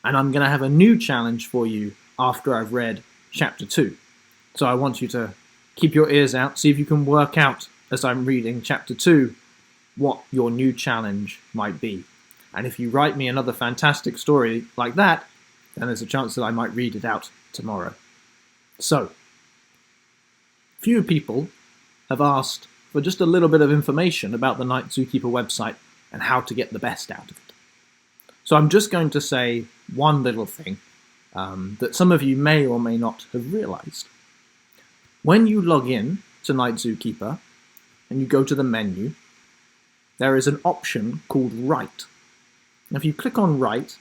And I'm going to have a new challenge for you after I've read chapter 2. So I want you to keep your ears out, see if you can work out as I'm reading chapter 2 what your new challenge might be. And if you write me another fantastic story like that, then there's a chance that I might read it out tomorrow. So, few people have asked for just a little bit of information about the Night Zookeeper website and how to get the best out of it. So I'm just going to say one little thing that some of you may or may not have realized. When you log in to Night Zookeeper and you go to the menu, there is an option called Write. Now, if you click on Write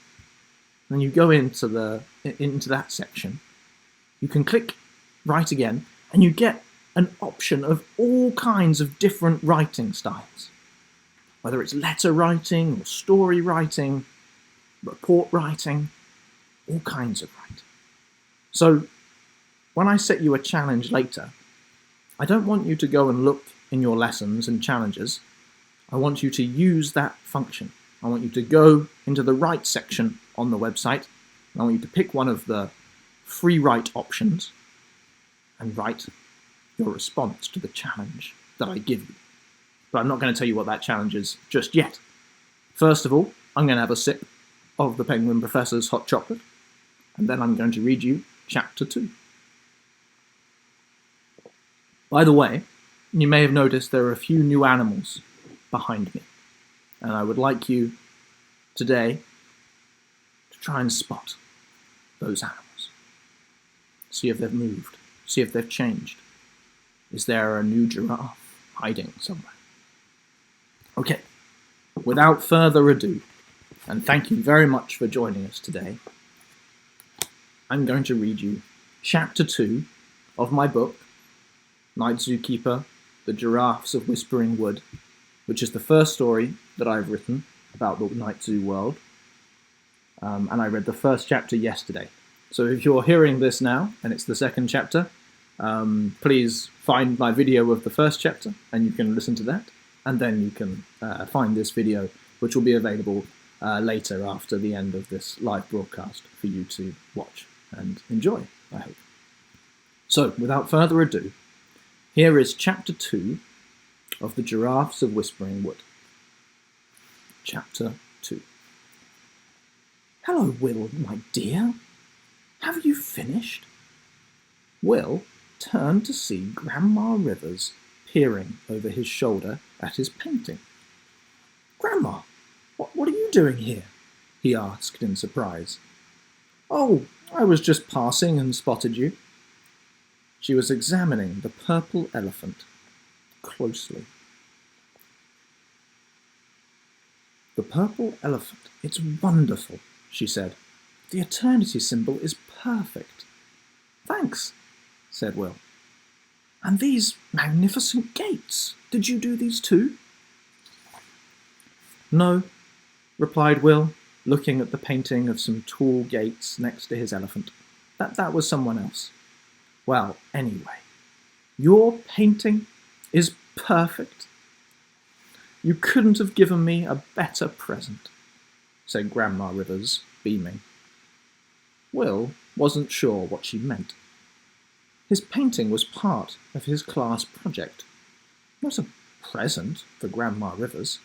and you go into that section, you can click Write again and you get an option of all kinds of different writing styles. Whether it's letter writing or story writing, report writing, all kinds of writing. So when I set you a challenge later, I don't want you to go and look in your lessons and challenges. I want you to use that function. I want you to go into the Write section on the website, and I want you to pick one of the free write options and write your response to the challenge that I give you. But I'm not going to tell you what that challenge is just yet. First of all, I'm going to have a sip of the Penguin Professor's hot chocolate, and then I'm going to read you chapter 2. By the way, you may have noticed there are a few new animals behind me, and I would like you today to try and spot those animals. See if they've moved, see if they've changed. Is there a new giraffe hiding somewhere? Okay, without further ado, and thank you very much for joining us today, I'm going to read you chapter 2 of my book, Night Zookeeper, The Giraffes of Whispering Wood, which is the first story that I've written about the Night Zoo world, and I read the first chapter yesterday. So if you're hearing this now, and it's the second chapter, please find my video of the first chapter, and you can listen to that, and then you can find this video, which will be available later after the end of this live broadcast for you to watch and enjoy, I hope. So, without further ado, here is chapter 2 of The Giraffes of Whispering Wood. Chapter 2. Hello, Will, my dear. Have you finished? Will turned to see Grandma Rivers peering over his shoulder at his painting. Grandma, what are you doing here? He asked in surprise. Oh, I was just passing and spotted you. She was examining the purple elephant closely. The purple elephant, it's wonderful, she said. The eternity symbol is perfect. Thanks, said Will. And these magnificent gates, did you do these too? No, replied Will, looking at the painting of some tall gates next to his elephant. That was someone else. Well, anyway, your painting is perfect. You couldn't have given me a better present, said Grandma Rivers, beaming. Will wasn't sure what she meant. His painting was part of his class project, not a present for Grandma Rivers.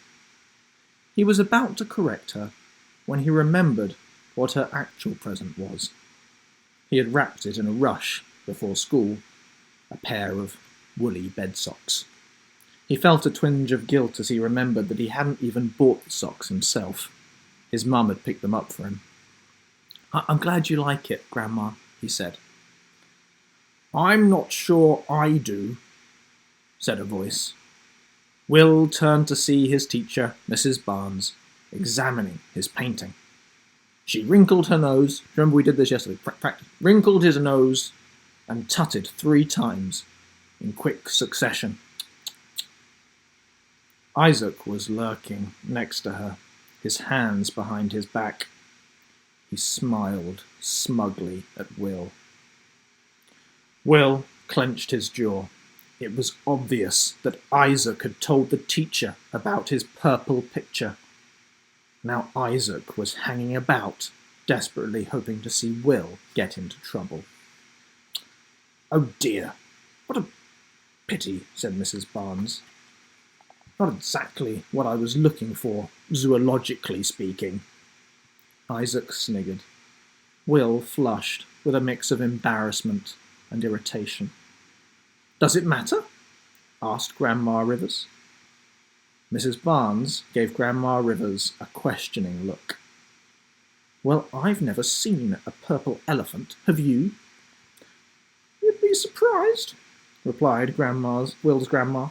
He was about to correct her when he remembered what her actual present was. He had wrapped it in a rush before school, a pair of woolly bed socks. He felt a twinge of guilt as he remembered that he hadn't even bought the socks himself. His mum had picked them up for him. I'm glad you like it, Grandma, he said. I'm not sure I do, said a voice. Will turned to see his teacher, Mrs. Barnes, examining his painting. She wrinkled her nose. Remember we did this yesterday. Wrinkled his nose and tutted 3 times in quick succession. Isaac was lurking next to her, his hands behind his back. He smiled smugly at Will. Will clenched his jaw. It was obvious that Isaac had told the teacher about his purple picture. Now Isaac was hanging about desperately hoping to see Will get into trouble. "Oh dear, what a pity," said Mrs. Barnes. "Not exactly what I was looking for, zoologically speaking." Isaac sniggered. Will flushed with a mix of embarrassment and irritation. "Does it matter?" asked Grandma Rivers. Mrs. Barnes gave Grandma Rivers a questioning look. "Well, I've never seen a purple elephant. Have you?" "You'd be surprised," replied Will's grandma.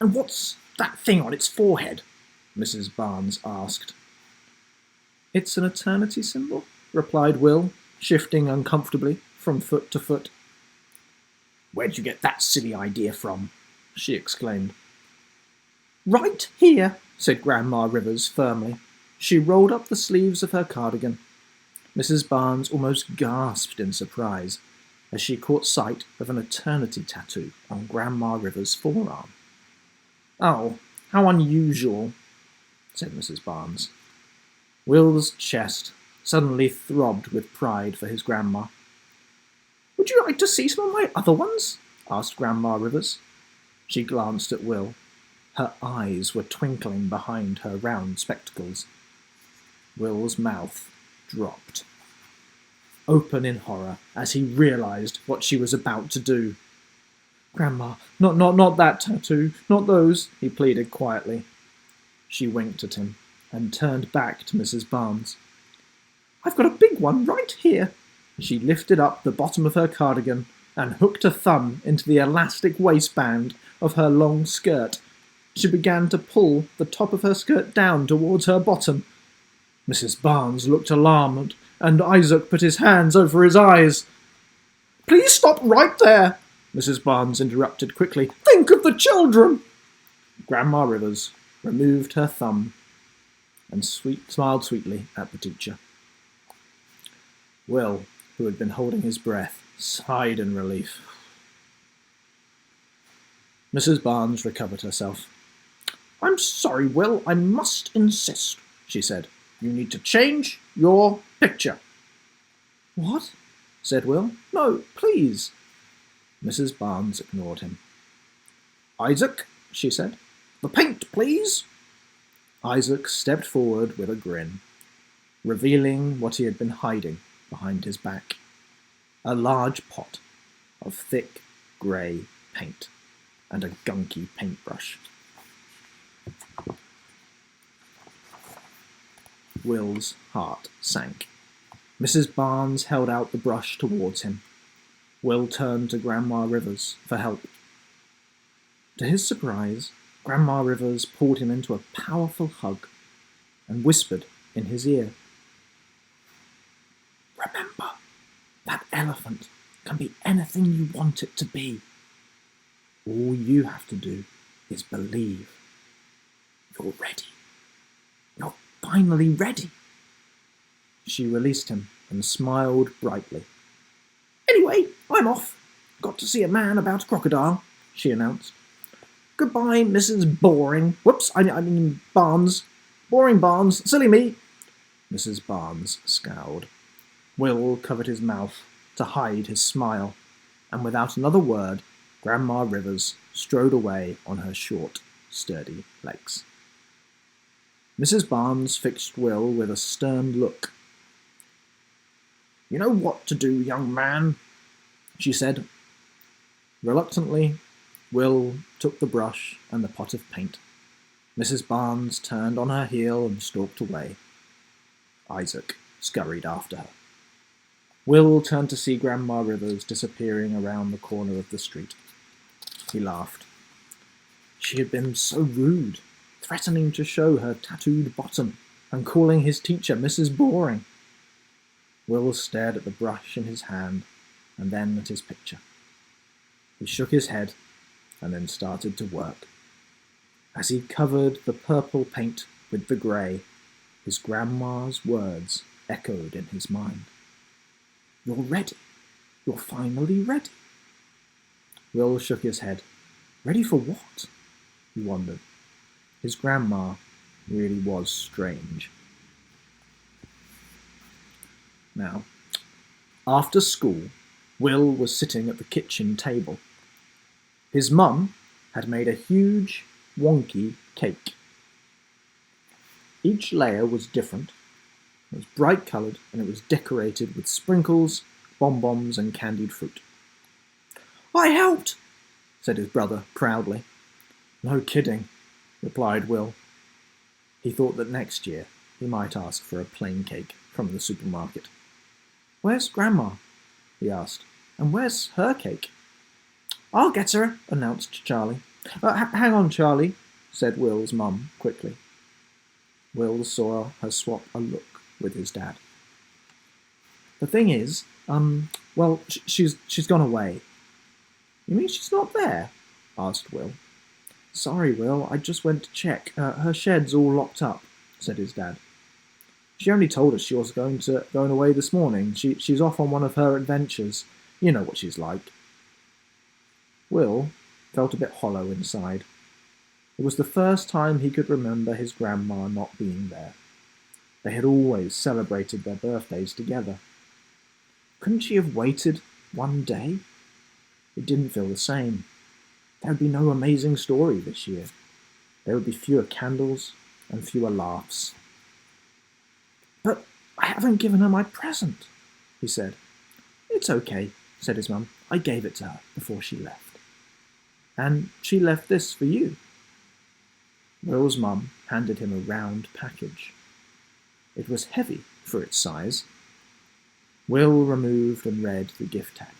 "And what's that thing on its forehead?" Mrs. Barnes asked. "It's an eternity symbol," replied Will, shifting uncomfortably from foot to foot. "Where'd you get that silly idea from?" she exclaimed. "Right here," said Grandma Rivers firmly. She rolled up the sleeves of her cardigan. Mrs. Barnes almost gasped in surprise as she caught sight of an eternity tattoo on Grandma Rivers' forearm. "Oh, how unusual," said Mrs. Barnes. Will's chest suddenly throbbed with pride for his grandma. "Would you like to see some of my other ones?" asked Grandma Rivers. She glanced at Will. Her eyes were twinkling behind her round spectacles. Will's mouth dropped, open in horror as he realized what she was about to do. "Grandma, not that tattoo, not those," he pleaded quietly. She winked at him and turned back to Mrs. Barnes. "I've got a big one right here." She lifted up the bottom of her cardigan and hooked a thumb into the elastic waistband of her long skirt. She began to pull the top of her skirt down towards her bottom. Mrs. Barnes looked alarmed, and Isaac put his hands over his eyes. "Please stop right there," Mrs. Barnes interrupted quickly. "Think of the children." Grandma Rivers removed her thumb and smiled sweetly at the teacher. Will, who had been holding his breath, sighed in relief. Mrs. Barnes recovered herself. "I'm sorry, Will, I must insist," she said. "You need to change your picture." "What?" said Will. "No, please." Mrs. Barnes ignored him. "Isaac," she said, "the paint, please." Isaac stepped forward with a grin, revealing what he had been hiding behind his back. A large pot of thick grey paint and a gunky paintbrush. Will's heart sank. Mrs. Barnes held out the brush towards him. Will turned to Grandma Rivers for help. To his surprise, Grandma Rivers pulled him into a powerful hug and whispered in his ear, "Remember, that elephant can be anything you want it to be. All you have to do is believe. You're ready. You're finally ready." She released him and smiled brightly. "Anyway, I'm off. Got to see a man about a crocodile," she announced. "Goodbye, Mrs. Boring. Whoops, I mean Barnes. Boring Barnes. Silly me." Mrs. Barnes scowled. Will covered his mouth to hide his smile, and without another word, Grandma Rivers strode away on her short, sturdy legs. Mrs. Barnes fixed Will with a stern look. "You know what to do, young man," she said. Reluctantly, Will took the brush and the pot of paint. Mrs. Barnes turned on her heel and stalked away. Isaac scurried after her. Will turned to see Grandma Rivers disappearing around the corner of the street. He laughed. She had been so rude, threatening to show her tattooed bottom and calling his teacher Mrs. Boring. Will stared at the brush in his hand and then at his picture. He shook his head and then started to work. As he covered the purple paint with the grey, his grandma's words echoed in his mind. "You're ready. You're finally ready." Will shook his head. Ready for what? He wondered. His grandma really was strange. now. After school, Will was sitting at the kitchen table. His mum had made a huge, wonky cake. Each layer was different. It was bright coloured and it was decorated with sprinkles, bonbons and candied fruit. "I helped," said his brother proudly. "No kidding," replied Will. He thought that next year he might ask for a plain cake from the supermarket. "Where's Grandma?" he asked. "And where's her cake?" "I'll get her," announced Charlie. Hang on, Charlie," said Will's mum quickly. Will saw her swap a look with his dad. "The thing is, she's gone away." "You mean she's not there?" asked Will. "Sorry, Will, I just went to check. Her shed's all locked up," said his dad. "She only told us she was going away this morning. She's off on one of her adventures. You know what she's like." Will felt a bit hollow inside. It was the first time he could remember his grandma not being there. They had always celebrated their birthdays together. Couldn't she have waited one day? It didn't feel the same. There would be no amazing story this year. There would be fewer candles and fewer laughs. "But I haven't given her my present," he said. "It's okay," said his mum. "I gave it to her before she left." "And she left this for you." Will's mum handed him a round package. It was heavy for its size. Will removed and read the gift tag.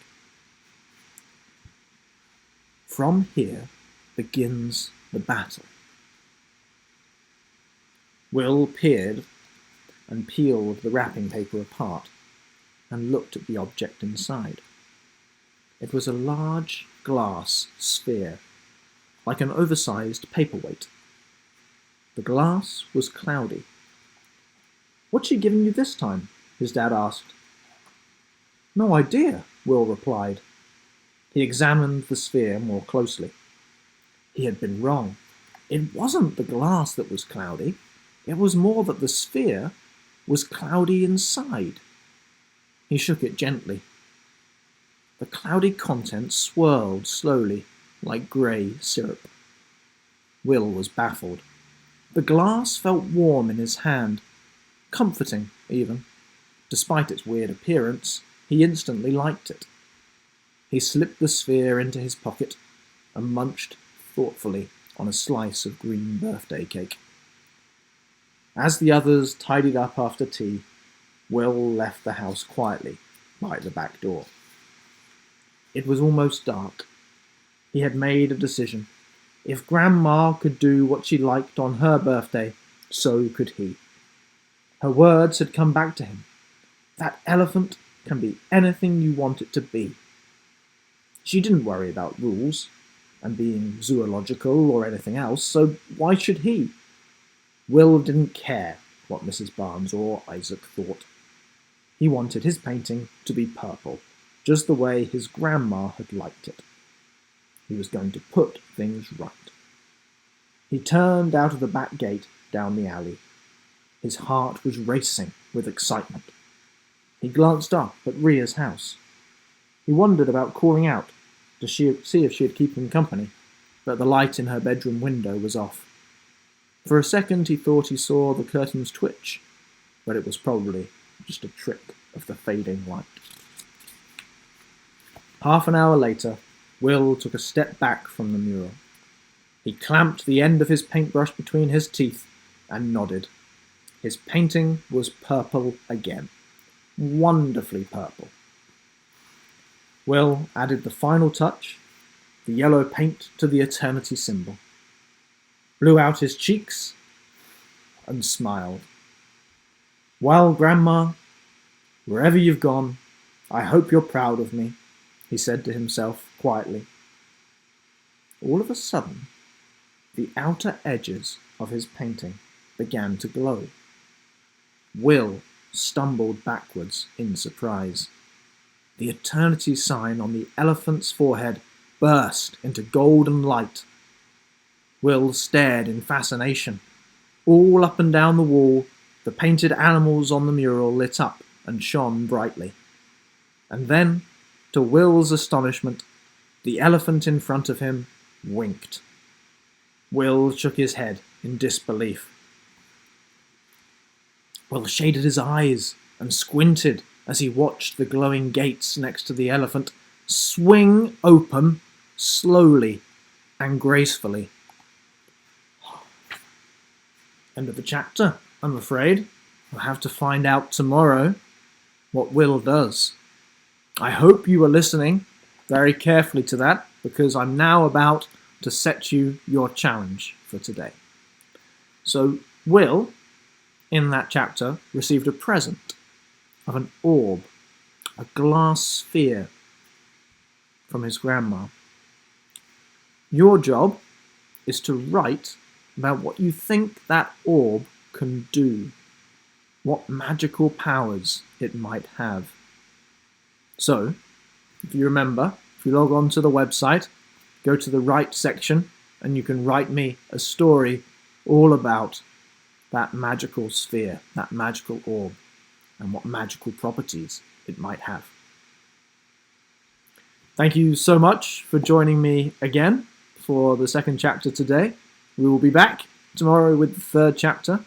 "From here begins the battle." Will peered and peeled the wrapping paper apart and looked at the object inside. It was a large glass sphere, like an oversized paperweight. The glass was cloudy. "What's she giving you this time?" his dad asked. "No idea," Will replied. He examined the sphere more closely. He had been wrong. It wasn't the glass that was cloudy. It was more that the sphere was cloudy inside. He shook it gently. The cloudy contents swirled slowly, like grey syrup. Will was baffled. The glass felt warm in his hand, comforting even. Despite its weird appearance, he instantly liked it. He slipped the sphere into his pocket and munched thoughtfully on a slice of green birthday cake. As the others tidied up after tea, Will left the house quietly by the back door. It was almost dark. He had made a decision. If Grandma could do what she liked on her birthday, so could he. Her words had come back to him. That elephant can be anything you want it to be. She didn't worry about rules and being zoological or anything else, so why should he? Will didn't care what Mrs. Barnes or Isaac thought. He wanted his painting to be purple, just the way his grandma had liked it. He was going to put things right. He turned out of the back gate down the alley. His heart was racing with excitement. He glanced up at Ria's house. He wondered about calling out to see if she'd keep him company, but the light in her bedroom window was off. For a second he thought he saw the curtains twitch, but it was probably just a trick of the fading light. Half an hour later, Will took a step back from the mural. He clamped the end of his paintbrush between his teeth and nodded. His painting was purple again. Wonderfully purple. Will added the final touch, the yellow paint to the eternity symbol, blew out his cheeks, and smiled. "Well, Grandma, wherever you've gone, I hope you're proud of me," he said to himself quietly. All of a sudden, the outer edges of his painting began to glow. Will stumbled backwards in surprise. The eternity sign on the elephant's forehead burst into golden light. Will stared in fascination. All up and down the wall, the painted animals on the mural lit up and shone brightly. And then, to Will's astonishment, the elephant in front of him winked. Will shook his head in disbelief. Will shaded his eyes and squinted as he watched the glowing gates next to the elephant swing open slowly and gracefully. End of the chapter, I'm afraid. We'll have to find out tomorrow what Will does. I hope you were listening very carefully to that, because I'm now about to set you your challenge for today. So Will, in that chapter, received a present of an orb, a glass sphere, from his grandma. Your job is to write about what you think that orb can do, what magical powers it might have. So, if you remember, if you log on to the website, go to the Write section, and you can write me a story all about that magical sphere, that magical orb, and what magical properties it might have. Thank you so much for joining me again for the second chapter today. We will be back tomorrow with the third chapter.